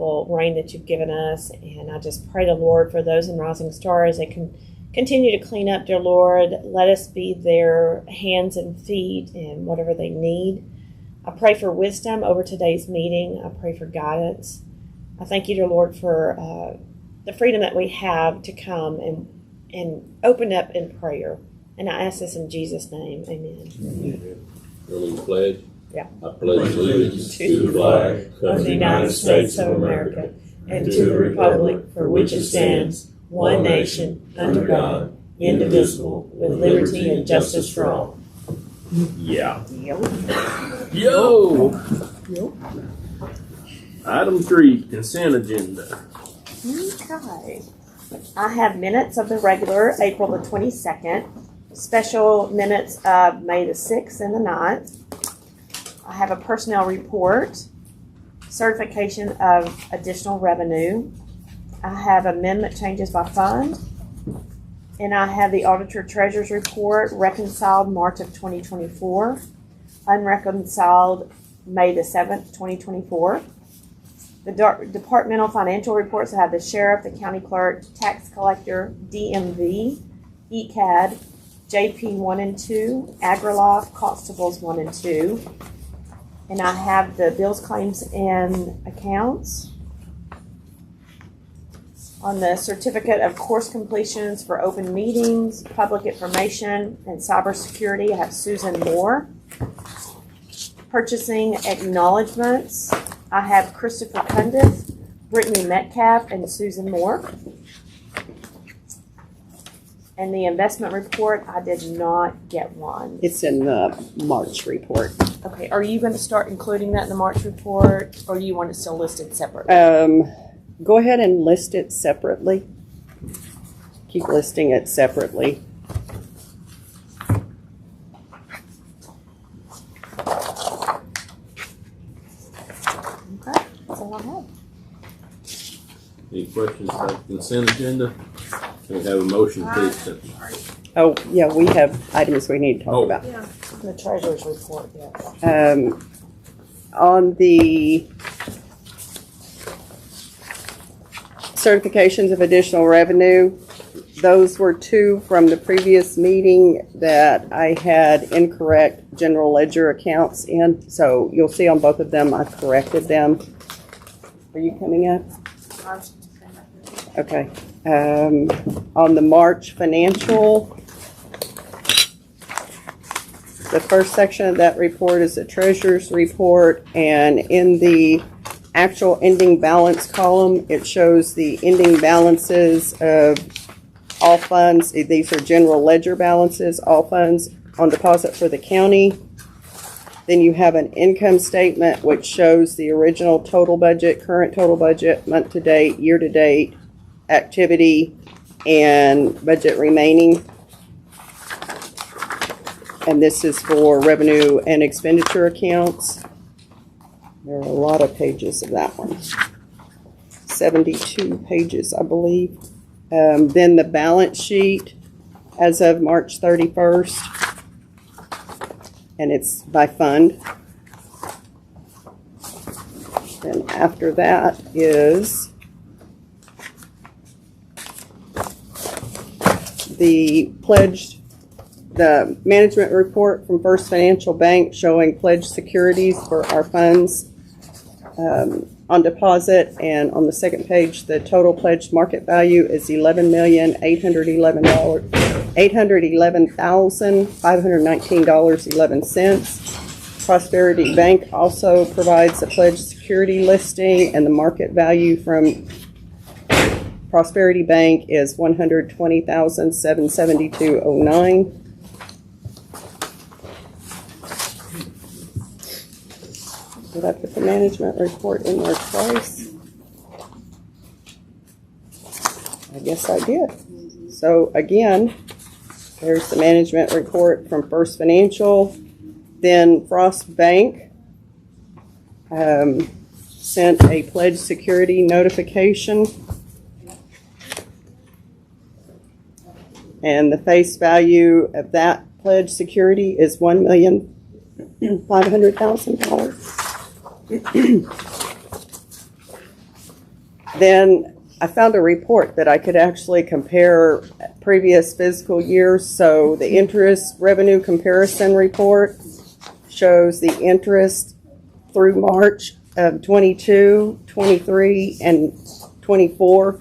bountiful rain that you've given us. And I just pray the Lord for those in Rising Star as they can continue to clean up, dear Lord. Let us be their hands and feet and whatever they need. I pray for wisdom over today's meeting. I pray for guidance. I thank you, dear Lord, for the freedom that we have to come and open up in prayer. And I ask this in Jesus' name. Amen. Amen. Early pledge. Yeah. I pledge allegiance to the flag of the United States of America and to the republic for which it stands, one nation, under God, indivisible, with liberty and justice for all. Yeah. Yo. Item 3, consent agenda. Okay. I have minutes of the regular April the 22nd, special minutes of May the 6th and the 9th. I have a personnel report, certification of additional revenue. I have amendment changes by fund. And I have the auditor treasurer's report, reconciled March of 2024, unreconciled May the 7th, 2024. The departmental financial reports, I have the sheriff, the county clerk, tax collector, DMV, ECAD, JP 1 and 2, AgriLife, constables 1 and 2. And I have the bills, claims, and accounts. On the certificate of course completions for open meetings, public information, and cybersecurity, I have Susan Moore. Purchasing acknowledgments, I have Christopher Cundiff, Brittany Metcalf, and Susan Moore. And the investment report, I did not get one. It's in the March report. Okay, are you going to start including that in the March report, or do you want it still listed separately? Go ahead and list it separately. Keep listing it separately. Okay, that's all I have. Any questions about the consent agenda? Can we have a motion, please? Oh, yeah, we have items we need to talk about. Yeah, the treasurer's report, yeah. On the certifications of additional revenue, those were 2 from the previous meeting that I had incorrect general ledger accounts in. So you'll see on both of them, I corrected them. Are you coming up? Okay. On the March financial, the first section of that report is the treasurer's report, and in the actual ending balance column, it shows the ending balances of all funds. These are general ledger balances, all funds on deposit for the county. Then you have an income statement which shows the original total budget, current total budget, month to date, year to date, activity, and budget remaining. And this is for revenue and expenditure accounts. There are a lot of pages of that one. 72 pages, I believe. Then the balance sheet as of March 31st. And it's by fund. Then after that is the management report from First Financial Bank showing pledged securities for our funds on deposit, and on the second page, the total pledged market value is $11,811,519.11. Prosperity Bank also provides a pledged security listing, and the market value from Prosperity Bank is $120,772.09. Did I put the management report in there twice? I guess I did. So again, there's the management report from First Financial. Then Frost Bank sent a pledged security notification. And the face value of that pledged security is $1,500,000. Then I found a report that I could actually compare previous fiscal years. So the interest revenue comparison report shows the interest through March of 22, 23, and 24.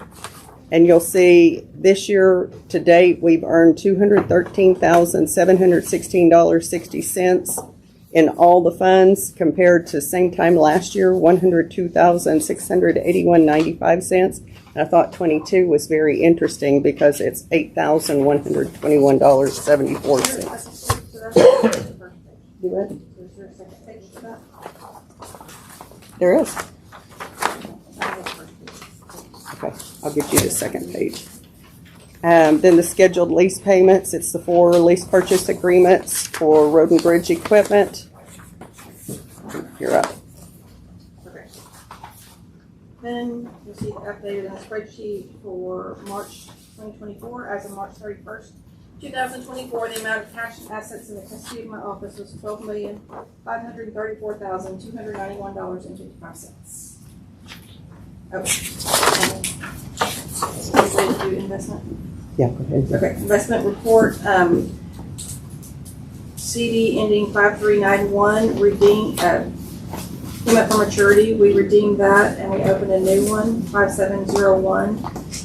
And you'll see this year to date, we've earned $213,716.60 in all the funds, compared to same time last year, $102,681.95. And I thought 22 was very interesting because it's $8,121.74. Do it. There is. Okay, I'll give you the second page. Then the scheduled lease payments. It's the 4 lease purchase agreements for road and bridge equipment. You're up. Okay. Then you'll see updated in the spreadsheet for March 2024 as of March 31st, 2024. The amount of cash and assets in the custody of my office was $12,534,291.55. Okay. Ready to do investment? Yeah, go ahead. Okay, investment report, CD ending 5391, redeemed, came up for maturity. We redeemed that and we opened a new one, 5701,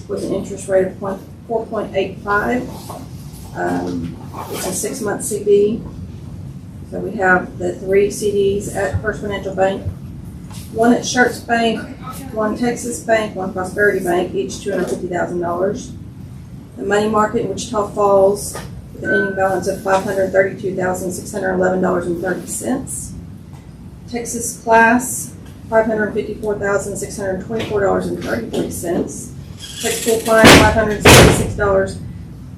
with an interest rate of 4.85. It's a 6-month CD. So we have the 3 CDs at First Financial Bank, 1 at Sharps Bank, 1 Texas Bank, 1 Prosperity Bank, each $250,000. The money market in Wichita Falls with an ending balance of $532,611.30. Texas Class, $554,624.33. Texas Fine,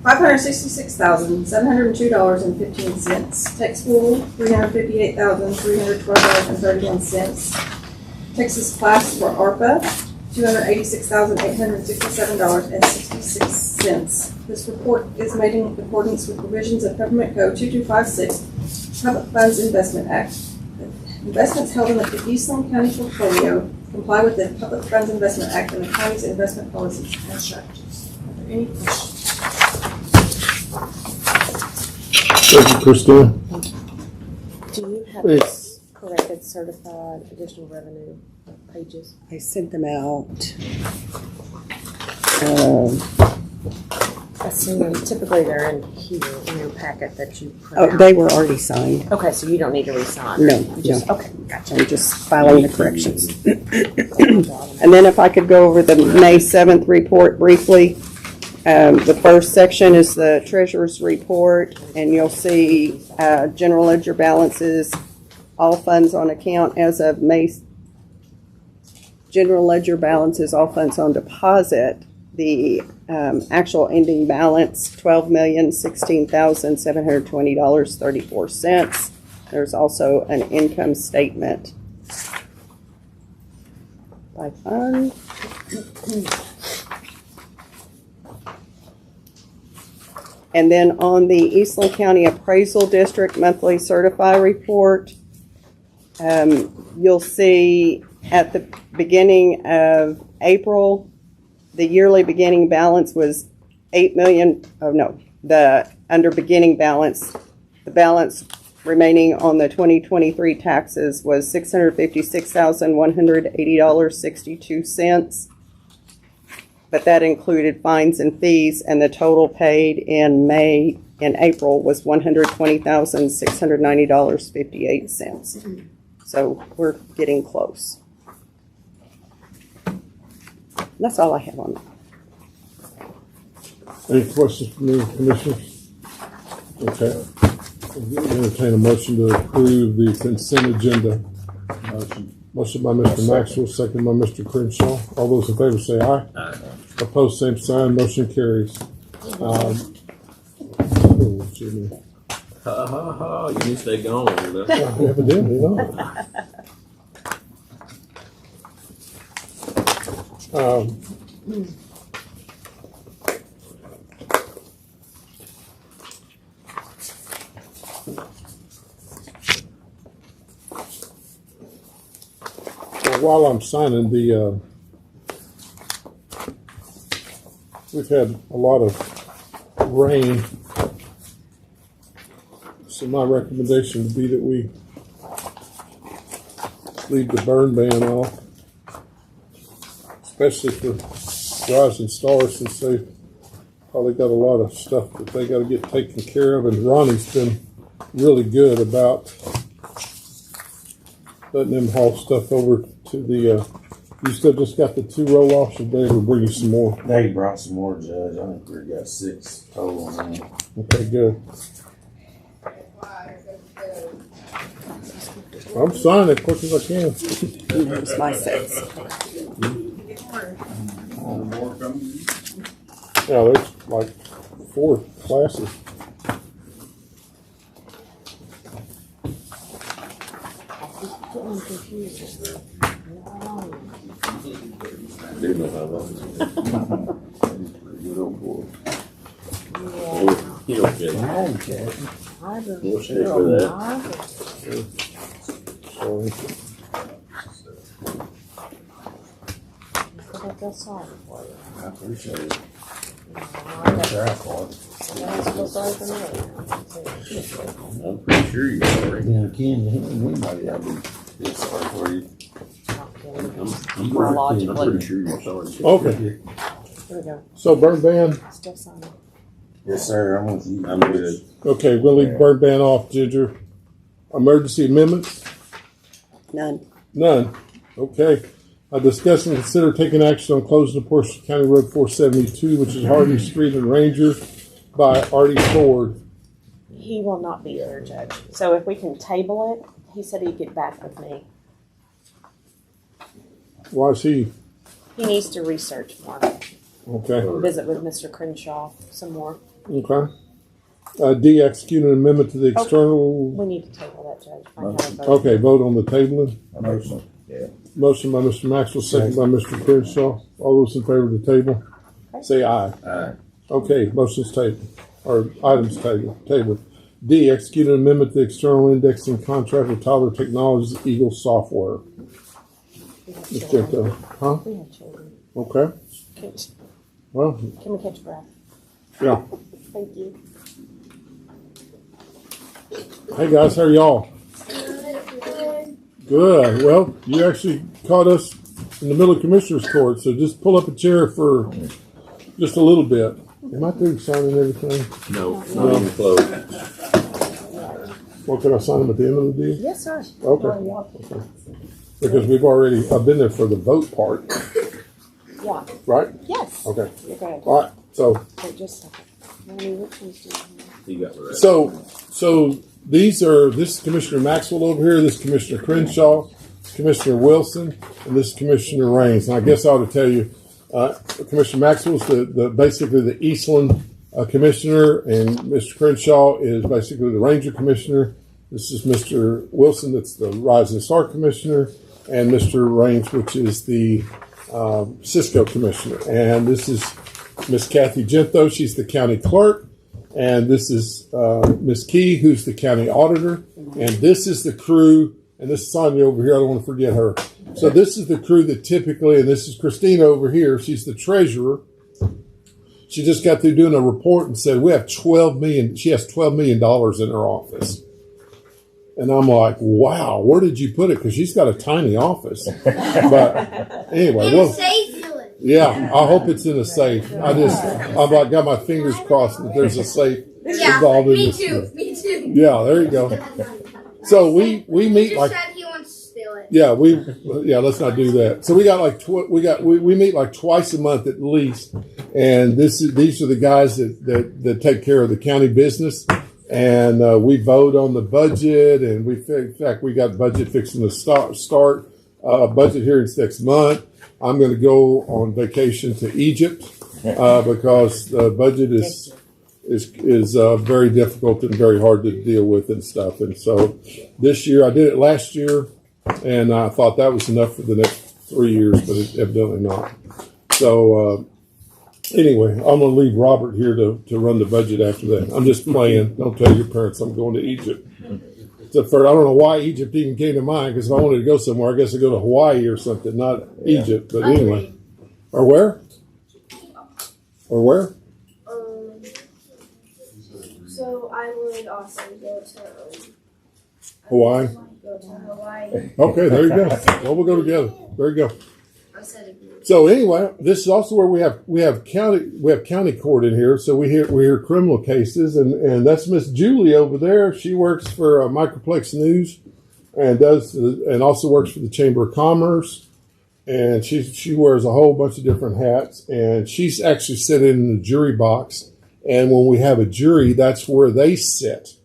$566,702.15. Tex Pool, $358,312.31. Texas Class for ARPA, $286,867.66. This report is made in accordance with provisions of Government Code 2256, Public Funds Investment Act. Investments held in the Eastland County portfolio comply with the Public Funds Investment Act and the county's investment policies and strategies. Are there any questions? Thank you, Christina. Do you have corrected certified additional revenue pages? I sent them out. I see them. Typically they're in here in your packet that you print out. They were already signed. Okay, so you don't need to re-sign. No, Just, no. Okay, gotcha. I'm just filing the corrections. And then if I could go over the May 7th report briefly. The first section is the treasurer's report, and you'll see general ledger balances, all funds on account as of May. General ledger balances, all funds on deposit. The actual ending balance, $12,016,720.34. There's also an income statement by fund. And then on the Eastland County Appraisal District monthly certified report, you'll see at the beginning of April, the yearly beginning balance was $8 million. Oh no, under beginning balance, the balance remaining on the 2023 taxes was $656,180.62. But that included fines and fees, and the total paid in April was $120,690.58. So we're getting close. That's all I have on that. Any questions from the commissioners? Okay. I'll entertain a motion to approve the consent agenda. Motion by Mr. Maxwell, second by Mr. Crenshaw. All those in favor say aye. Aye. Opposed, same sign. Motion carries. Jimmy. Ha ha ha, you need to stay gone. Evidently not. While I'm signing, the we've had a lot of rain. So my recommendation would be that we leave the burn ban off, especially for Rising Stars, since they've probably got a lot of stuff that they got to get taken care of. And Ronnie's been really good about letting them haul stuff over to the. You still just got the 2 roll-offs, or Dave will bring you some more? They brought some more, Judge. I think we got 6 total on them. Okay, good. I'm signing as quick as I can. Here's my 6. Yeah, there's like 4 classes. Getting confused. I do know how long. Good old boy. Yeah. You don't get it. Okay. I We'll believe stick with that. Sorry. I feel sorry for you. I appreciate it. I Try for it. feel sorry for me. I'm pretty sure you're sorry. Yeah, Ken, anybody I'd be sorry for you. I'm Chronologically. pretty sure you're sorry. Okay, Here we go. so burn ban. Still signing. Yes, sir. I'm with you. I'm good. Okay, we'll leave burn ban off, Ginger. Emergency amendments? None. None. Okay. Discuss and consider taking action on closing the portion of County Road 472, which is Hardy Street and Ranger, by Artie Ford. He will not be here, Judge. So if we can table it, he said he'd get back with me. Why is he? He needs to research more. Okay. Visit with Mr. Crenshaw some more. Okay. D, execute an amendment to the external. We need to table that, Judge. I have a vote. Okay, vote on the tabling. Motion. Yeah. Motion by Mr. Maxwell, second by Mr. Crenshaw. All those in favor of the table, say aye. Aye. Okay, motion's tabled, or items tabled. D, execute an amendment to the external indexing contract with Tyler Technologies Eagle Software. We have Ms. children. Gento, huh? We have children. Okay, well, Can we catch breath? yeah. Thank you. Hey guys, how are y'all? Good. Well, you actually caught us in the middle of Commissioners Court, so just pull up a chair for just a little bit. Am I through signing everything? No, not even close. Well, can I sign them at the end of the deal? Yes, sir. Okay. Because I've been there for the vote part, Yeah. right? Yes. Okay. You're good. All right. So, Wait just a second. Ronnie, which ones do you have? You got the rest. so this is Commissioner Maxwell over here, this is Commissioner Crenshaw, Commissioner Wilson, and this is Commissioner Raines. And I guess I ought to tell you, Commissioner Maxwell's basically the Eastland Commissioner, and Mr. Crenshaw is basically the Ranger Commissioner. This is Mr. Wilson, that's the Rising Star Commissioner, and Mr. Raines, which is the Cisco Commissioner. And this is Miss Kathy Gento, she's the County Clerk. And this is Miss Key, who's the County Auditor. And this is the crew, and this is Sonia over here, I don't want to forget her. So this is the crew that typically, and this is Christina over here, she's the treasurer. She just got through doing a report and said, we have $12 million, she has $12 million in her office. And I'm like, wow, where did you put it? Because she's got a tiny office. But anyway, well, yeah, I hope it's in a safe. I'm like, got my fingers crossed that there's a safe involved in this. Me too. Yeah, there you go. So we meet like. Said he wants to steal it. Yeah, let's not do that. So we got like we meet like twice a month at least, and these are the guys that take care of the county business, and we vote on the budget, and in fact we got budget fixing to start budget hearings next month. I'm going to go on vacation to Egypt because the budget is very difficult and very hard to deal with and stuff. And so this year, I did it last year, and I thought that was enough for the next 3 years, but it's evidently not. So anyway, I'm going to leave Robert here to run the budget after that. I'm just playing. Don't tell your parents I'm going to Egypt. Except for, I don't know why Egypt even came to mind, because if I wanted to go somewhere, I guess I'd go to Hawaii or something, not Egypt. But anyway. Or where? Or where? So I would also go to Hawaii. go to Hawaii. Okay, there you go. Well, we'll go together. There you go. I said it. So anyway, this is also where we have county court in here. So we hear criminal cases, and that's Miss Julie over there. She works for Microplex News, and also works for the Chamber of Commerce, and she wears a whole bunch of different hats, and she's actually sitting in the jury box. And when we have a jury, that's where they sit.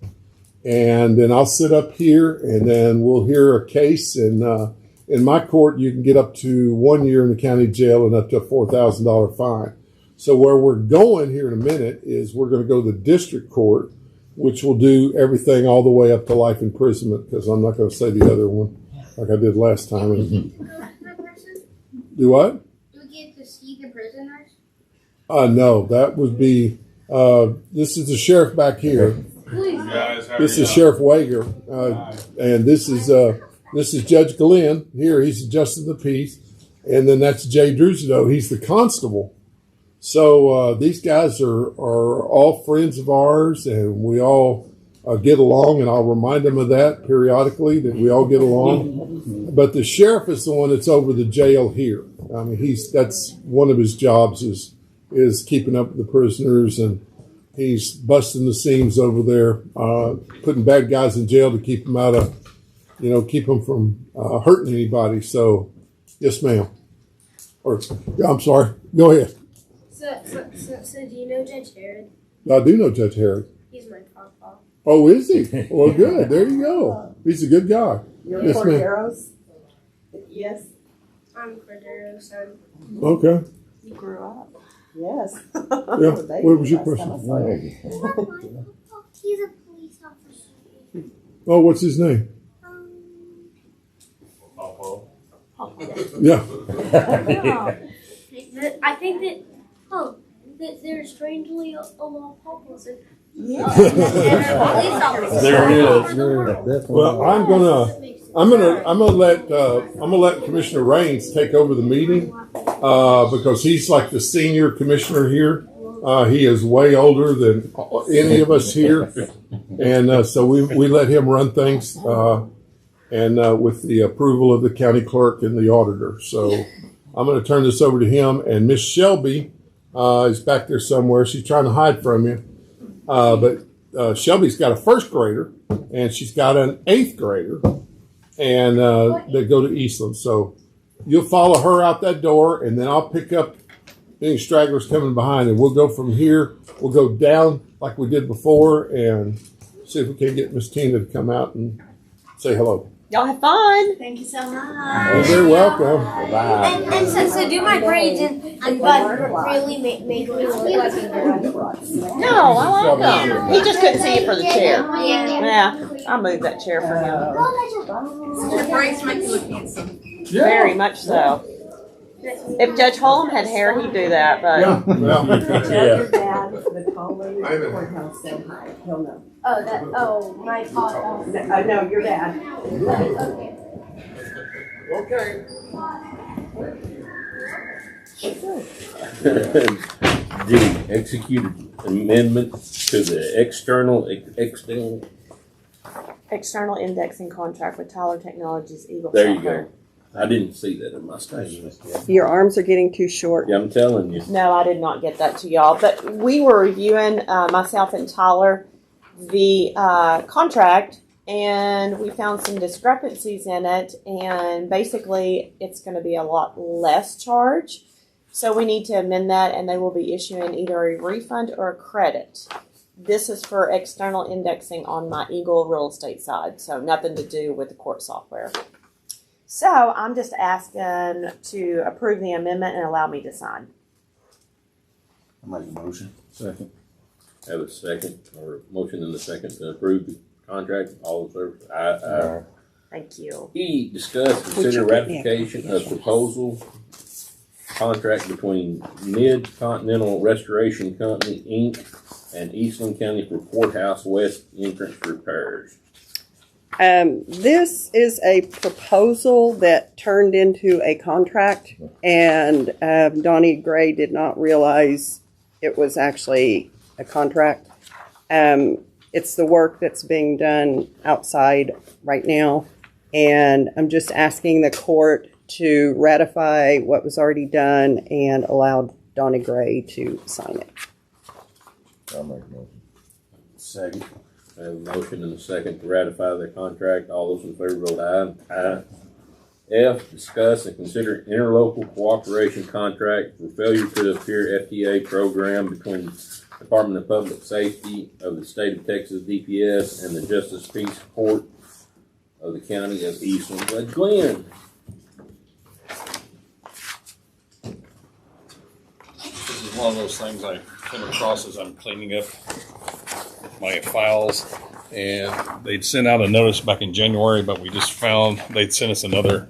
And then I'll sit up here, and then we'll hear a case. And in my court, you can get up to 1 year in the county jail and up to a $4,000 fine. So where we're going here in a minute is we're going to go to the district court, which will do everything all the way up to life imprisonment, because I'm not going to say the other one like I did last time. Do what? Do we get to see the prisoners? No, that would be. This is the sheriff back here. Guys, how This are is you? Sheriff Wager, and this is Judge Glenn here. He's the justice of the peace, and then that's Jay Drusado. He's the constable. So these guys are all friends of ours, and we all get along. And I'll remind them of that periodically, that we all get along. But the sheriff is the one that's over the jail here. I mean, that's one of his jobs is keeping up with the prisoners, and he's busting the seams over there, putting bad guys in jail to keep them out of, keep them from hurting anybody. So, yes, ma'am. I'm sorry. Go ahead. So do you know Judge Herod? I do know Judge Harris. He's my papa. Oh, is he? Well, good. There you go. He's a good guy. You're Yes, ma'am. Cordero's? Yes. I'm Cordero's son. Okay. You grew up. Yes. Yeah. What was your question? He's a police officer. Oh, what's his name? Yeah. I think that they're strangely a lot of papas. There it is. Well, I'm gonna let Commissioner Raines take over the meeting because he's like the senior commissioner here. He is way older than any of us here, and so we let him run things, and with the approval of the county clerk and the auditor. So I'm going to turn this over to him. And Miss Shelby is back there somewhere. She's trying to hide from you, but Shelby's got a first grader, and she's got an 8th grader, and they go to Eastland. So you'll follow her out that door, and then I'll pick up any stragglers coming behind, and we'll go from here. We'll go down like we did before and see if we can get Miss Tina to come out and say hello. Y'all have fun. Thank you so You're much. very welcome. And so do my braids and but really make me look like a girl. No, I like him. He just couldn't see you for the chair. Yeah. Yeah, I'll move that chair for him. Your braids make you look handsome. Very much so. If Judge Holm had hair, he'd do that, but Your dad, the colleague, courthouse said hi. He'll know. My papa. No, your dad. Okay. D, executed amendment to the external external indexing contract with Tyler Technologies Eagle There you Software. go. I didn't see that in my statement. Your arms are getting too short. Yeah, I'm telling you. No, I did not get that to y'all, but we were reviewing, myself and Tyler, the contract, and we found some discrepancies in it, and basically it's going to be a lot less charge. So we need to amend that, and they will be issuing either a refund or a credit. This is for external indexing on my Eagle real estate side, so nothing to do with the court software. So I'm just asking to approve the amendment and allow me to sign. I make a motion. Second. Have a second, or motion and a second to approve the contract. All in favor? Aye. Thank you. E, discuss, consider ratification of proposal contract between Mid-Continental Restoration Company, Inc. and Eastland County for Courthouse West entrance repairs. This is a proposal that turned into a contract, and Donnie Gray did not realize it was actually a contract. It's the work that's being done outside right now, and I'm just asking the court to ratify what was already done and allow Donnie Gray to sign it. I'll make a motion. Second. I have a motion and a second to ratify the contract. All those in favor vote aye. Aye. F, discuss and consider interlocal cooperation contract for failure to appear FTA program between Department of Public Safety of the State of Texas, DPS, and the Justice Peace Court of the County of Eastland. Judge Glenn. This is one of those things I came across as I'm cleaning up my files, and they'd sent out a notice back in January, but we just found they'd sent us another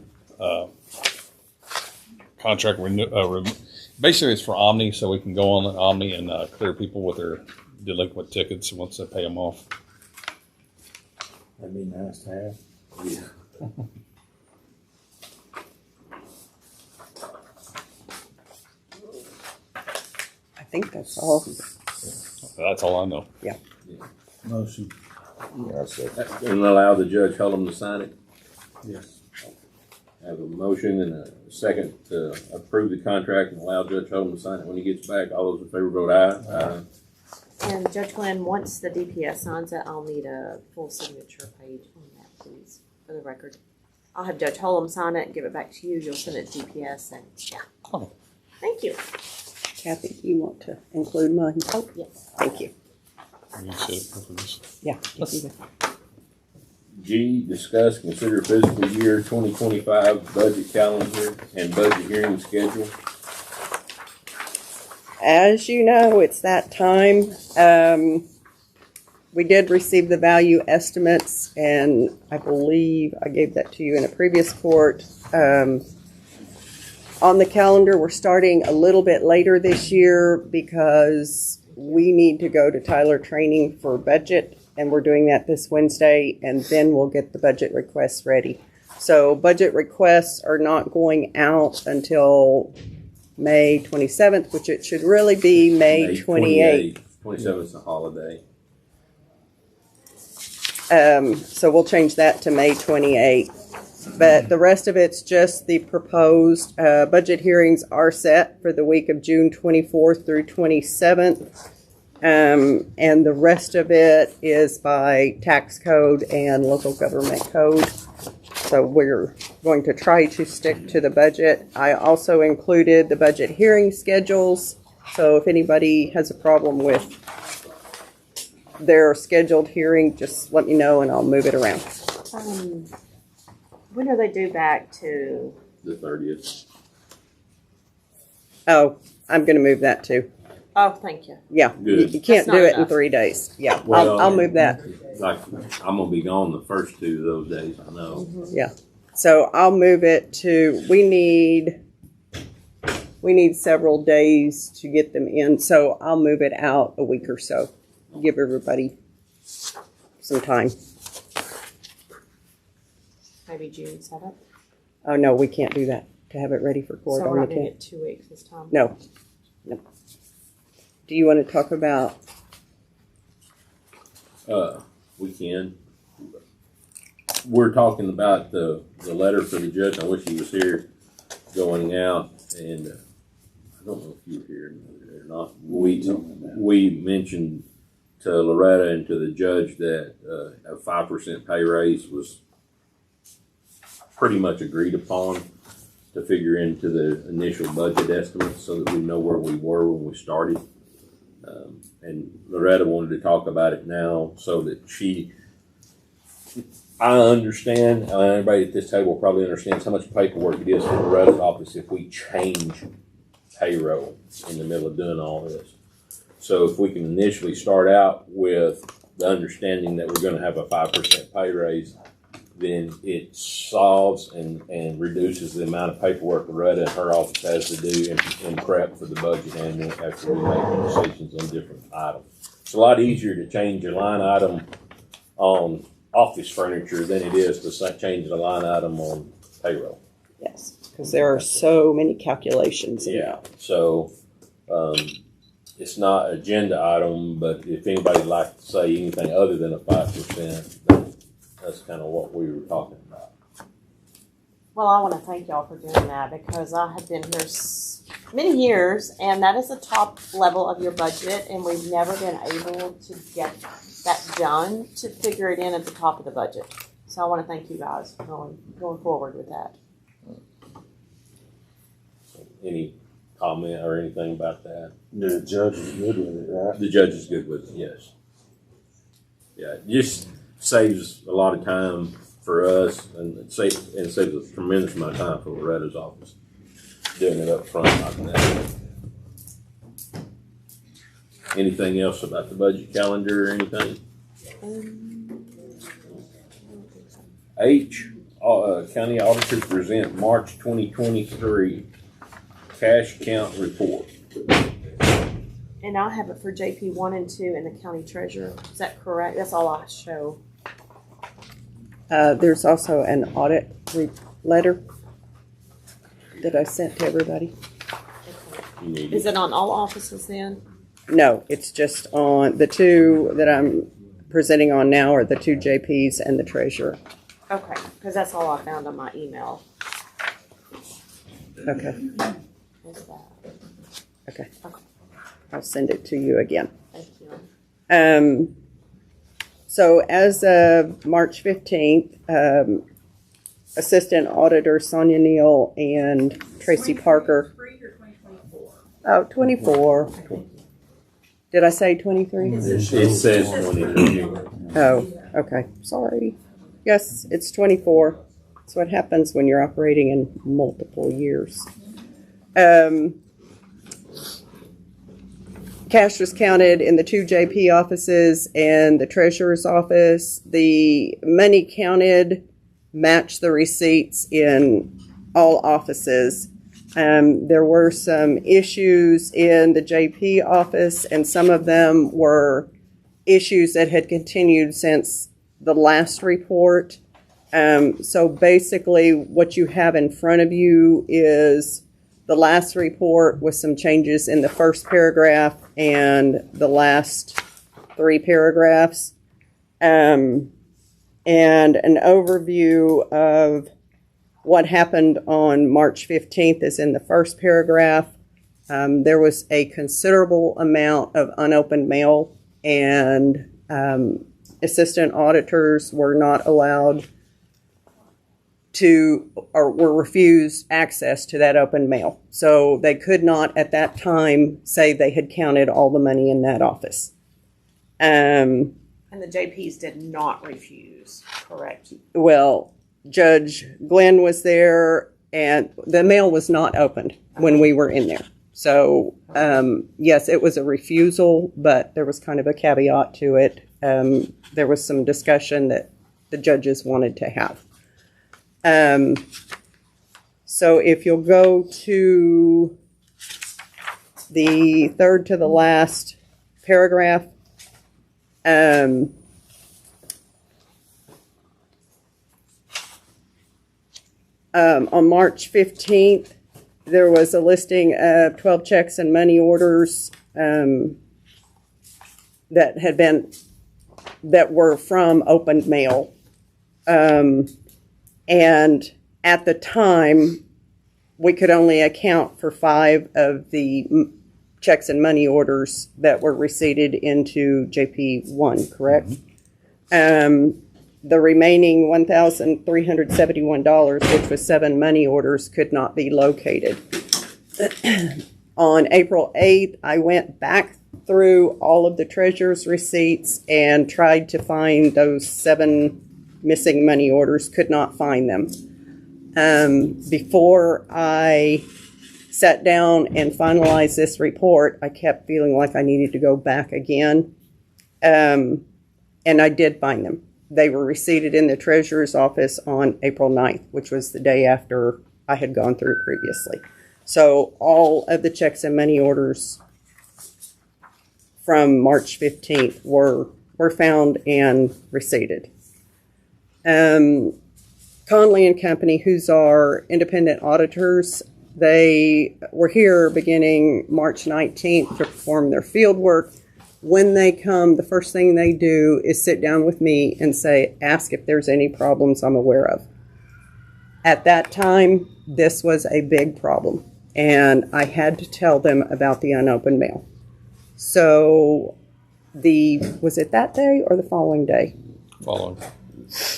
contract. Basically, it's for Omni, so we can go on Omni and clear people with their delinquent tickets once they pay them off. That'd be nice to have. Yeah. I think that's all. That's all I know. Motion. I'll second. And allow the Judge Hullum to sign it. Yes. I have a motion and a second to approve the contract and allow Judge Hullum to sign it when he gets back. All those in favor vote aye. Aye. And Judge Glenn, once the DPS signs it, I'll need a full signature page on that, please, for the record. I'll have Judge Hullum sign it and give it back to you. You'll send it to DPS and, yeah. Okay. Thank you. Kathy, do you want to include mine? Oh, yes. Thank you. You said it for this. Yeah. you can do that. G, discuss, consider fiscal year 2025 budget calendar and budget hearing schedule. As you know, it's that time. We did receive the value estimates, and I believe I gave that to you in a previous court. On the calendar, we're starting a little bit later this year because we need to go to Tyler training for budget, and we're doing that this Wednesday, and then we'll get the budget requests ready. So budget requests are not going out until May 27th, which it should really be May 28th. 27th is a holiday. So we'll change that to May 28th. But the rest of it's just the proposed budget hearings are set for the week of June 24th through 27th. And the rest of it is by tax code and local government code. So we're going to try to stick to the budget. I also included the budget hearing schedules. So if anybody has a problem with their scheduled hearing, just let me know and I'll move it around. When are they due back to? The 30th. Oh, I'm going to move that too. Oh, thank you. Yeah, Good. you can't That's do not it in enough. 3 days. Yeah, Well, I'll move that. Like, I'm gonna be gone the first 2 of those days, I know. Yeah, so I'll move it to. We need several days to get them in, so I'll move it out a week or so. Give everybody some time. Maybe June 7th. Oh no, we can't do that to have it ready for court So on we're the not doing 10th. it 2 weeks this time? No. Do you want to talk about? We can. We're talking about the letter for the judge. I wish he was here going out, and I don't know if you were here or not. We mentioned to Loretta and to the judge that a 5% pay raise was pretty much agreed upon to figure into the initial budget estimates so that we know where we were when we started. And Loretta wanted to talk about it now so that I understand, everybody at this table probably understands how much paperwork it is for Loretta's office if we change payroll in the middle of doing all this. So if we can initially start out with the understanding that we're going to have a 5% pay raise, then it solves and reduces the amount of paperwork Loretta and her office has to do in prep for the budget and after we make decisions on different items. It's a lot easier to change your line item on office furniture than it is to change the line item on payroll. Yes, because there are so many calculations. Yeah, so it's not an agenda item, but if anybody'd like to say anything other than a 5%, that's kind of what we were talking about. Well, I want to thank y'all for doing that because I have been here many years, and that is the top level of your budget, and we've never been able to get that done to figure it in at the top of the budget. So I want to thank you guys for going forward with that. Any comment or anything about that? The judge was good with it, right? The judge is good with it, yes. Yeah, it just saves a lot of time for us, and it saves a tremendous amount of time for Loretta's office doing it up front like that. Anything else about the budget calendar or anything? H, county auditors present March 2023 cash count report. And I have it for JP 1 and 2 and the county treasurer. Is that correct? That's all I show. There's also an audit letter that I sent to everybody. Is it on all offices then? No, it's just on the two that I'm presenting on now are the two JPs and the treasurer. Okay, because that's all I found on my email. Okay. What's that? Okay. Okay. I'll send it to you again. Thank you. So as of March 15th, Assistant Auditor Sonia Neal and Tracy Parker. 24. Did I say 23? It says 23. Oh, okay. Sorry. Yes, it's 24. That's what happens when you're operating in multiple years. Cash was counted in the two JP offices and the treasurer's office. The money counted matched the receipts in all offices. There were some issues in the JP office, and some of them were issues that had continued since the last report. So basically what you have in front of you is the last report with some changes in the first paragraph and the last 3 paragraphs. And an overview of what happened on March 15th is in the first paragraph. There was a considerable amount of unopened mail, and assistant auditors were not allowed to, or were refused access to that open mail. So they could not at that time say they had counted all the money in that office. And the JPs did not refuse, correct? Well, Judge Glenn was there, and the mail was not opened when we were in there. So, yes, it was a refusal, but there was kind of a caveat to it. There was some discussion that the judges wanted to have. So if you'll go to the third to the last paragraph, on March 15th, there was a listing of 12 checks and money orders that were from opened mail. And at the time, we could only account for 5 of the checks and money orders that were receipted into JP1, correct? Mm-hmm. The remaining $1,371, which was 7 money orders, could not be located. On April 8th, I went back through all of the treasurer's receipts and tried to find those 7 missing money orders, could not find them. Before I sat down and finalized this report, I kept feeling like I needed to go back again. And I did find them. They were receipted in the treasurer's office on April 9th, which was the day after I had gone through previously. So all of the checks and money orders from March 15th were found and receipted. Conley and Company, who's our independent auditors, They were here beginning March 19th to perform their field work. When they come, the first thing they do is sit down with me and ask if there's any problems I'm aware of. At that time, this was a big problem, and I had to tell them about the unopened mail. So was it that day or the following day? Following.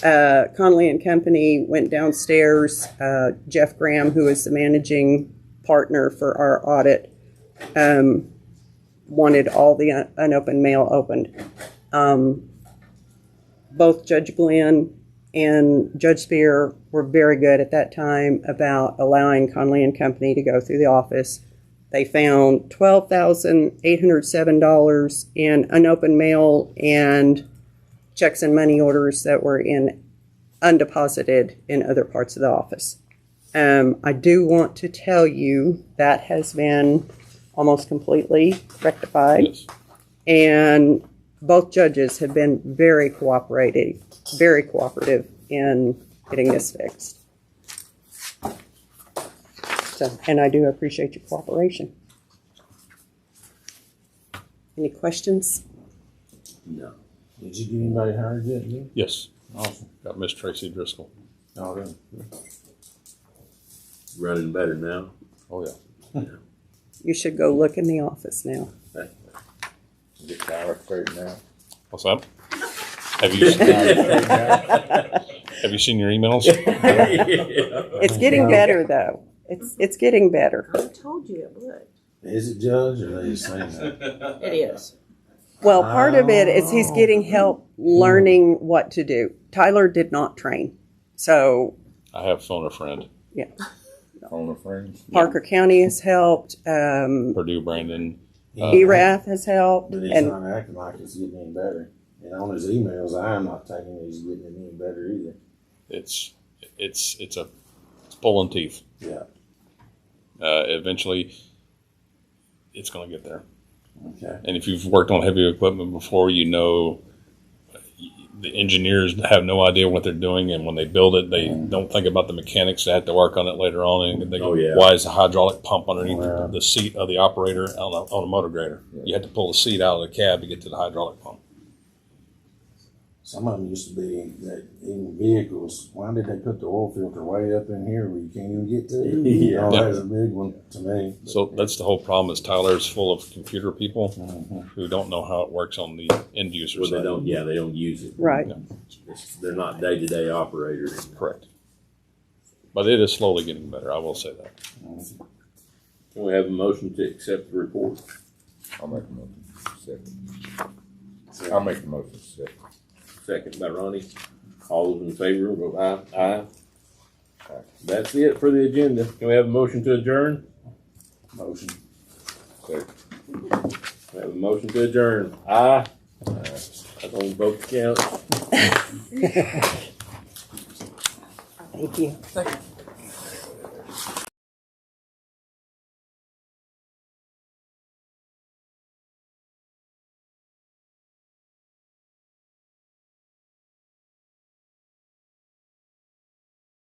Connolly and Company went downstairs. Jeff Graham, who is the managing partner for our audit, wanted all the unopened mail opened. Both Judge Glenn and Judge Spear were very good at that time about allowing Connolly and Company to go through the office. They found $12,807 in unopened mail and checks and money orders that were undeposited in other parts of the office. I do want to tell you that has been almost completely rectified. Yes. And both judges have been very cooperative in getting this fixed. So, and I do appreciate your cooperation. Any questions? No. Did you get anybody hired yet? Nick? Yes. Awesome. Got Miss Tracy Driscoll. Oh, really? Running better now. Oh, yeah. You should go look in the office now. Get Tyler straightened out. What's up? Have you seen your emails? It's getting better, though. It's getting better. I told you it would. Is it Judge or they just saying that? It is. Well, part of it is he's getting help learning what to do. Tyler did not train. So, I have phoned a friend. yeah. On a friend? Parker County has helped. Purdue Brandon. ERAF has helped. But he's And not acting like it's getting any better. And on his emails, I am not taking it he's getting any better either. It's pulling teeth. Yeah. Eventually, it's going to get there. Okay. And if you've worked on heavy equipment before, you know the engineers have no idea what they're doing, and when they build it, they don't think about the mechanics that have to work on it later on. And they go, Oh, yeah. why is a hydraulic pump underneath Wow. the seat of the operator on a motor grader? Yeah. You have to pull the seat out of the cab to get to the hydraulic pump. Some of them used to be that in vehicles. Why did they put the oil filter way up in here where you can't even get to it? Yeah. Oh, that's a big one to me. So that's the whole problem. Is Tyler's full of computer people Mhm. who don't know how it works on the end user Well, side. they don't use it. right. They're not day-to-day operators. Correct. But it is slowly getting better. I will say that. Can we have a motion to accept the report? I'll make a motion. Second. I'll make a motion. Second. Second by Ronnie. All those in favor, vote aye. Aye. That's it for the agenda. Can we have a motion to adjourn? Motion. Second. We have a motion to adjourn. Aye. That's on both counts. Thank you. Second.